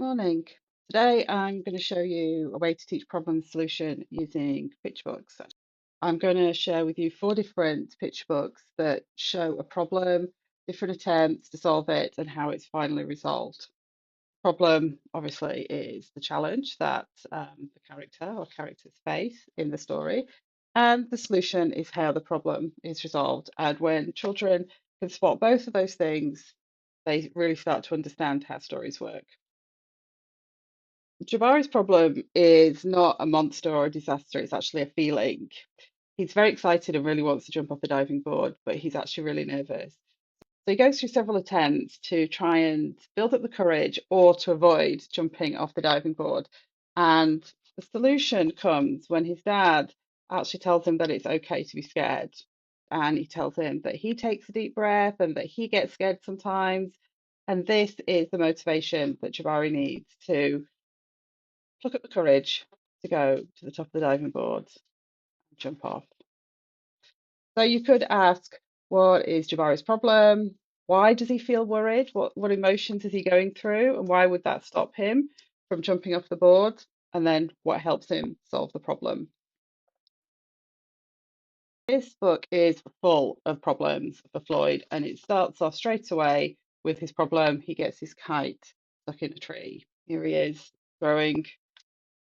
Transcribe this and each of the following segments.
Morning. Today I'm going to show you a way to teach problem solution using picture books. I'm going to share with you 4 different picture books that show a problem, different attempts to solve it, and how it's finally resolved. Problem, obviously, is the challenge that the character or characters face in the story, and the solution is how the problem is resolved. And when children can spot both of those things, they really start to understand how stories work. Jabari's problem is not a monster or a disaster, it's actually a feeling. He's very excited and really wants to jump off the diving board, but he's actually really nervous. So he goes through several attempts to try and build up the courage or to avoid jumping off the diving board. And the solution comes when his dad actually tells him that it's okay to be scared. And he tells him that he takes a deep breath and that he gets scared sometimes. And this is the motivation that Jabari needs to pluck up the courage to go to the top of the diving board and jump off. So you could ask, what is Jabari's problem? Why does he feel worried? What emotions is he going through? And why would that stop him from jumping off the board? And then what helps him solve the problem? This book is full of problems for Floyd, and it starts off straight away with his problem. He gets his kite stuck in a tree. Here he is throwing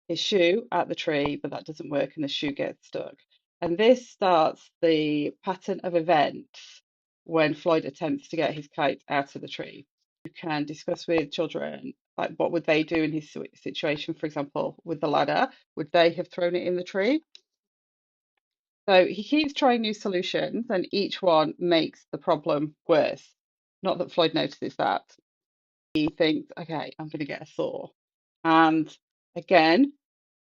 his shoe at the tree, but that doesn't work and the shoe gets stuck. And this starts the pattern of events when Floyd attempts to get his kite out of the tree. You can discuss with children, like what would they do in his situation, for example, with the ladder? Would they have thrown it in the tree? So he keeps trying new solutions, and each one makes the problem worse. Not that Floyd notices that. He thinks, okay, I'm going to get a saw. And again,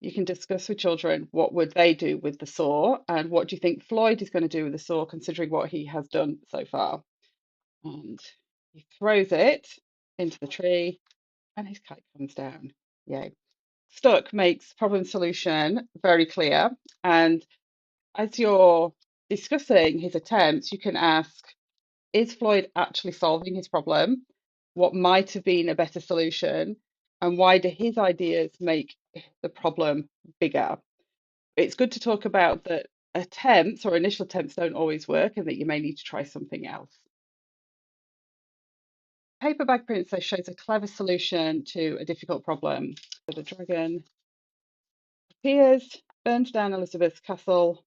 you can discuss with children what would they do with the saw and what do you think Floyd is going to do with the saw, considering what he has done so far. And he throws it into the tree and his kite comes down. Yay. Stuck makes problem solution very clear. And as you're discussing his attempts, you can ask, is Floyd actually solving his problem? What might have been a better solution? And why do his ideas make the problem bigger? It's good to talk about that attempts or initial attempts don't always work and that you may need to try something else. Paper Bag Princess shows a clever solution to a difficult problem. So the dragon appears, burns down Elizabeth's castle,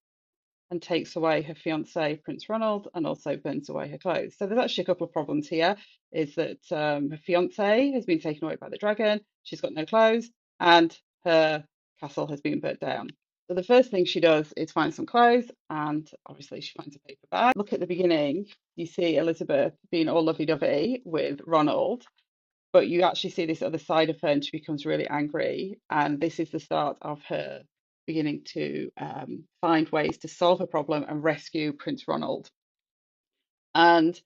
and takes away her fiance, Prince Ronald, and also burns away her clothes. So there's actually a couple of problems here. Is that her fiance has been taken away by the dragon, she's got no clothes, and her castle has been burnt down. So the first thing she does is find some clothes, and obviously she finds a paper bag. Look at the beginning, you see Elizabeth being all lovey-dovey with Ronald, but you actually see this other side of her and she becomes really angry. And this is the start of her beginning to find ways to solve a problem and rescue Prince Ronald. And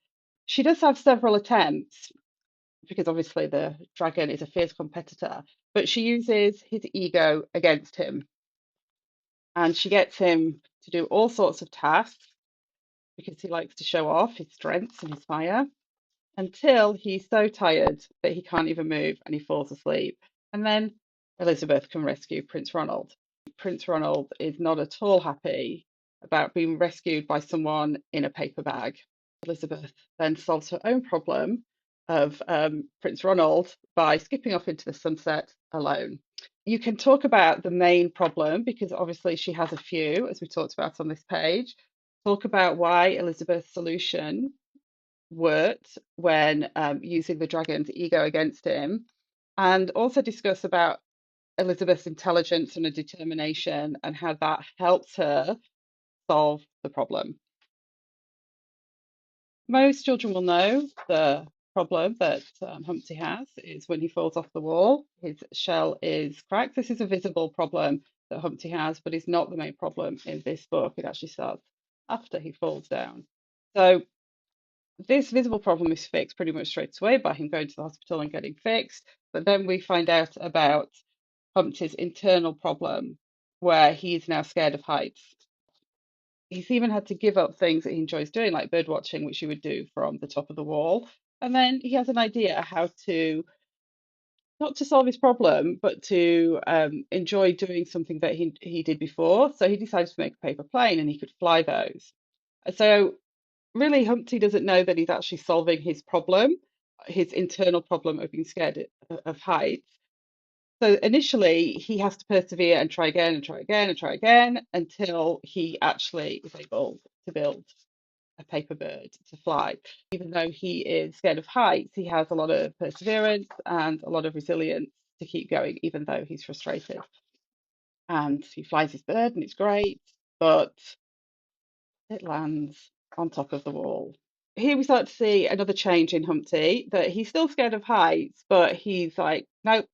she does have several attempts because obviously the dragon is a fierce competitor, but she uses his ego against him. And she gets him to do all sorts of tasks because he likes to show off his strengths and his fire until he's so tired that he can't even move and he falls asleep. And then Elizabeth can rescue Prince Ronald. Prince Ronald is not at all happy about being rescued by someone in a paper bag. Elizabeth then solves her own problem of Prince Ronald by skipping off into the sunset alone. You can talk about the main problem because obviously she has a few, as we talked about on this page. Talk about why Elizabeth's solution worked when using the dragon's ego against him, and also discuss about Elizabeth's intelligence and her determination and how that helps her solve the problem. Most children will know the problem that Humpty has is when he falls off the wall, his shell is cracked. This is a visible problem that Humpty has, but it's not the main problem in this book. It actually starts after he falls down. So this visible problem is fixed pretty much straight away by him going to the hospital and getting fixed. But then we find out about Humpty's internal problem where he's now scared of heights. He's even had to give up things that he enjoys doing, like bird watching, which he would do from the top of the wall. And then he has an idea how to not to solve his problem, but to enjoy doing something that he did before. So he decided to make a paper plane, and he could fly those. So really, Humpty doesn't know that he's actually solving his problem, his internal problem of being scared of heights. So initially, he has to persevere and try again and try again and try again until he actually is able to build a paper bird to fly. Even though he is scared of heights, he has a lot of perseverance and a lot of resilience to keep going, even though he's frustrated. And he flies his bird, and it's great, but it lands on top of the wall. Here we start to see another change in Humpty, that he's still scared of heights, but he's like, nope,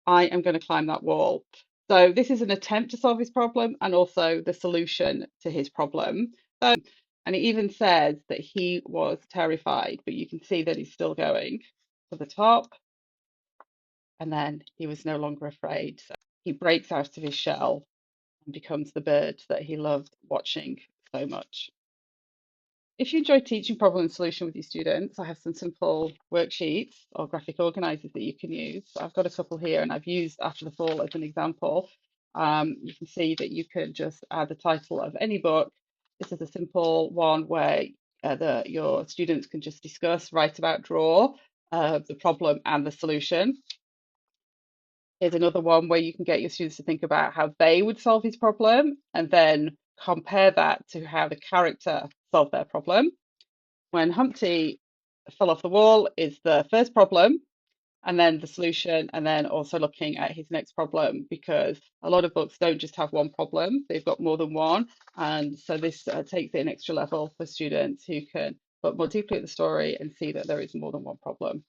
I am going to climb that wall. So this is an attempt to solve his problem and also the solution to his problem. So, and it even says that he was terrified, but you can see that he's still going to the top, and then he was no longer afraid. So he breaks out of his shell and becomes the bird that he loved watching so much. If you enjoy teaching problem and solution with your students, I have some simple worksheets or graphic organizers that you can use. I've got a couple here, and I've used After the Fall as an example. You can see that you can just add the title of any book. This is a simple one where your students can just discuss, write about, draw the problem and the solution. Here's another one where you can get your students to think about how they would solve his problem and then compare that to how the character solved their problem. When Humpty fell off the wall is the first problem, and then the solution, and then also looking at his next problem, because a lot of books don't just have one problem, they've got more than one. And so this takes it an extra level for students who can look more deeply at the story and see that there is more than one problem.